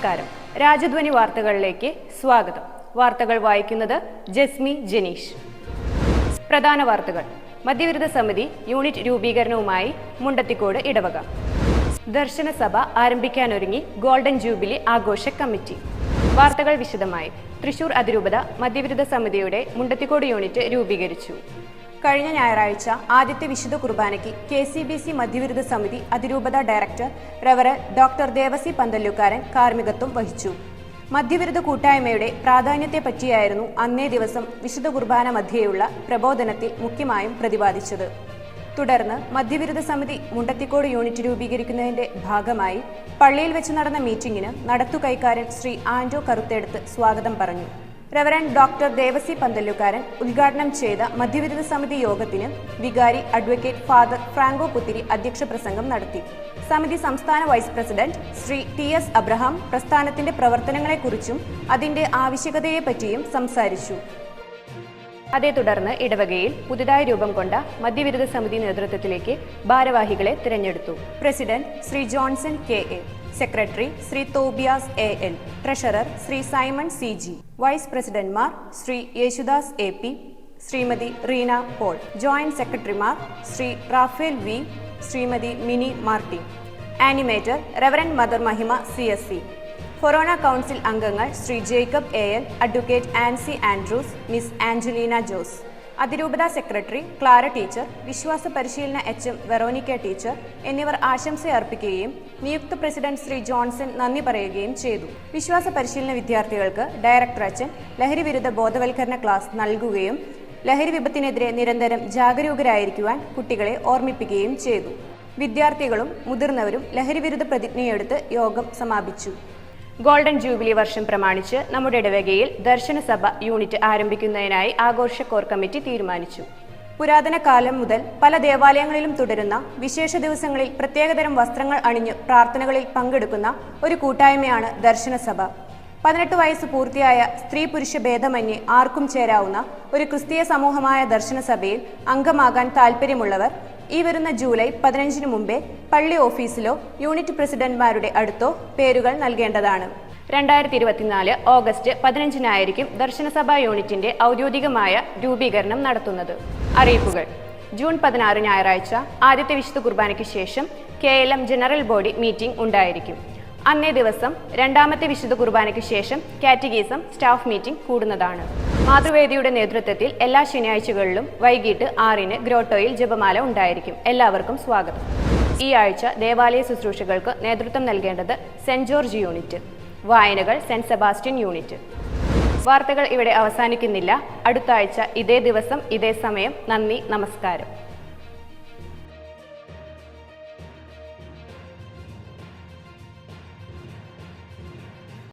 നമസ്കാരം. രാജധ്വനി വാർത്തകളിലേക്ക് സ്വാഗതം. വാർത്തകൾ വായിക്കുന്നത് ജസ്മി ജനീഷ്. പ്രധാന വാർത്തകൾ. മദ്യവിരുദ്ധ സമിതി യൂണിറ്റ് രൂപീകരണവുമായി മുണ്ടത്തിക്കോട് ഇടവക. ദർശന സഭ ആരംഭിക്കാനൊരുങ്ങി ഗോൾഡൻ ജൂബിലി ആഘോഷ കമ്മിറ്റി. വാർത്തകൾ വിശദമായി. തൃശൂർ അതിരൂപത മദ്യവിരുദ്ധ സമിതിയുടെ മുണ്ടത്തിക്കോട് യൂണിറ്റ് രൂപീകരിച്ചു. കഴിഞ്ഞ ഞായറാഴ്ച ആദ്യത്തെ വിശുദ്ധ കുർബാനയ്ക്ക് KCBC മദ്യവിരുദ്ധ സമിതി അതിരൂപത director reverend doctor Devasi Panthallukaran കാർമ്മികത്വം വഹിച്ചു. മദ്യവിരുദ്ധ കൂട്ടായ്മയുടെ പ്രാധാന്യത്തെപ്പറ്റിയായിരുന്നു അന്നേ ദിവസം വിശുദ്ധ കുർബാന മധ്യേയുള്ള പ്രബോധനത്തിൽ മുഖ്യമായും പ്രതിപാദിച്ചത്. തുടർന്ന് മദ്യവിരുദ്ധ സമിതി മുണ്ടത്തിക്കോട് യൂണിറ്റ് രൂപീകരിക്കുന്നതിന്റെ ഭാഗമായി പള്ളിയിൽ വെച്ച് നടന്ന മീറ്റിംഗിന് നടത്തുകൈക്കാരൻ ശ്രീ ആന്റോ കറുത്തെടുത്ത് സ്വാഗതം പറഞ്ഞു. റവറന്റ് ഡോക്ടർ ദേവസി പന്തല്ലുകാരൻ ഉദ്ഘാടനം ചെയ്ത മദ്യവിരുദ്ധ സമിതി യോഗത്തിന് വികാരി അഡ്വക്കേറ്റ് ഫാദർ ഫ്രാങ്കോ പുത്തിരി അധ്യക്ഷ പ്രസംഗം നടത്തി. സമിതി സംസ്ഥാന vice president Shri TS Abraham പ്രസ്ഥാനത്തിന്റെ പ്രവർത്തനങ്ങളെക്കുറിച്ചും അതിന്റെ ആവശ്യകതയെപ്പറ്റിയും സംസാരിച്ചു. അതേ തുടർന്ന് ഇടവകയിൽ പുതുതായി രൂപം കൊണ്ട മദ്യവിരുദ്ധ സമിതി നേതൃത്വത്തിലേക്ക് ഭാരവാഹികളെ തിരഞ്ഞെടുത്തു. President Shri Johnson KA, secretary Shri Tobias AL, treasurer Shri Simon CG, vice പ്രസിഡന്റ്മാർ Shri Yesudas AP, Shrimati Reena Paul, joint സെക്രട്ടറിമാർ Shri Raphael V, Shrimati Mini Martin, animator reverend mother Mahima CSC, ഫൊറോന കൗൺസിൽ അംഗങ്ങൾ Shri Jacob AL, advocate Ancy Andrews, miss Angelina Jose, അതിരൂപത സെക്രട്ടറി ക്ലാര ടീച്ചർ, വിശ്വാസ പരിശീലന HM Veronica teacher എന്നിവർ ആശംസ അർപ്പിക്കുകയും നിയുക്ത പ്രസിഡന്റ് ശ്രീ ജോൺസൺ നന്ദി പറയുകയും ചെയ്തു. വിശ്വാസ പരിശീലന വിദ്യാർത്ഥികൾക്ക് ഡയറക്ടർ അച്ഛൻ ലഹരി വിരുദ്ധ ബോധവൽക്കരണ ക്ലാസ് നൽകുകയും ലഹരി വിപത്തിനെതിരെ നിരന്തരം ജാഗരൂകരായിരിക്കുവാൻ കുട്ടികളെ ഓർമ്മിപ്പിക്കുകയും ചെയ്തു. വിദ്യാർത്ഥികളും മുതിർന്നവരും ലഹരി വിരുദ്ധ പ്രതിജ്ഞയെടുത്ത് യോഗം സമാപിച്ചു. ഗോൾഡൻ ജൂബിലി വർഷം പ്രമാണിച്ച് നമ്മുടെ ഇടവകയിൽ ദർശന സഭ യൂണിറ്റ് ആരംഭിക്കുന്നതിനായി ആഘോഷ കോർ കമ്മിറ്റി തീരുമാനിച്ചു. പുരാതന കാലം മുതൽ പല ദേവാലയങ്ങളിലും തുടരുന്ന വിശേഷ ദിവസങ്ങളിൽ പ്രത്യേകതരം വസ്ത്രങ്ങൾ അണിഞ്ഞ് പ്രാർത്ഥനകളിൽ പങ്കെടുക്കുന്ന ഒരു കൂട്ടായ്മയാണ് ദർശന സഭ. 18 വയസ്സ് പൂർത്തിയായ സ്ത്രീ പുരുഷ ഭേദമന്യേ ആർക്കും ചേരാവുന്ന ഒരു ക്രിസ്തീയ സമൂഹമായ ദർശന സഭയിൽ അംഗമാകാൻ താൽപ്പര്യമുള്ളവർ ഈ വരുന്ന ജൂലൈ 15 മുമ്പേ പള്ളി ഓഫീസിലോ യൂണിറ്റ് പ്രസിഡന്റ്മാരുടെ അടുത്തോ പേരുകൾ നൽകേണ്ടതാണ്. 2024 ഓഗസ്റ്റ് 15 ദർശനസഭാ യൂണിറ്റിന്റെ ഔദ്യോഗികമായ രൂപീകരണം നടത്തുന്നത്. അറിയിപ്പുകൾ. ജൂൺ 16 ഞായറാഴ്ച ആദ്യത്തെ വിശുദ്ധ കുർബാനയ്ക്ക് ശേഷം KLM ജനറൽ ബോഡി മീറ്റിംഗ് ഉണ്ടായിരിക്കും. അന്നേ ദിവസം രണ്ടാമത്തെ വിശുദ്ധ കുർബാനയ്ക്ക് ശേഷം കാറ്റഗീസം സ്റ്റാഫ് മീറ്റിംഗ് കൂടുന്നതാണ്. മാതൃവേദിയുടെ നേതൃത്വത്തിൽ എല്ലാ ശനിയാഴ്ചകളിലും വൈകിട്ട് 6 ഗ്രോട്ടോയിൽ ജപമാല ഉണ്ടായിരിക്കും. എല്ലാവർക്കും സ്വാഗതം. ഈ ആഴ്ച ദേവാലയ ശുശ്രൂഷകൾക്ക് നേതൃത്വം നൽകേണ്ടത് സെന്റ് ജോർജ് യൂണിറ്റ്, വായനകൾ സെന്റ് സെബാസ്റ്റ്യൻ യൂണിറ്റ്. വാർത്തകൾ ഇവിടെ അവസാനിക്കുന്നില്ല. അടുത്ത ആഴ്ച ഇതേ ദിവസം ഇതേ സമയം. നന്ദി, നമസ്കാരം.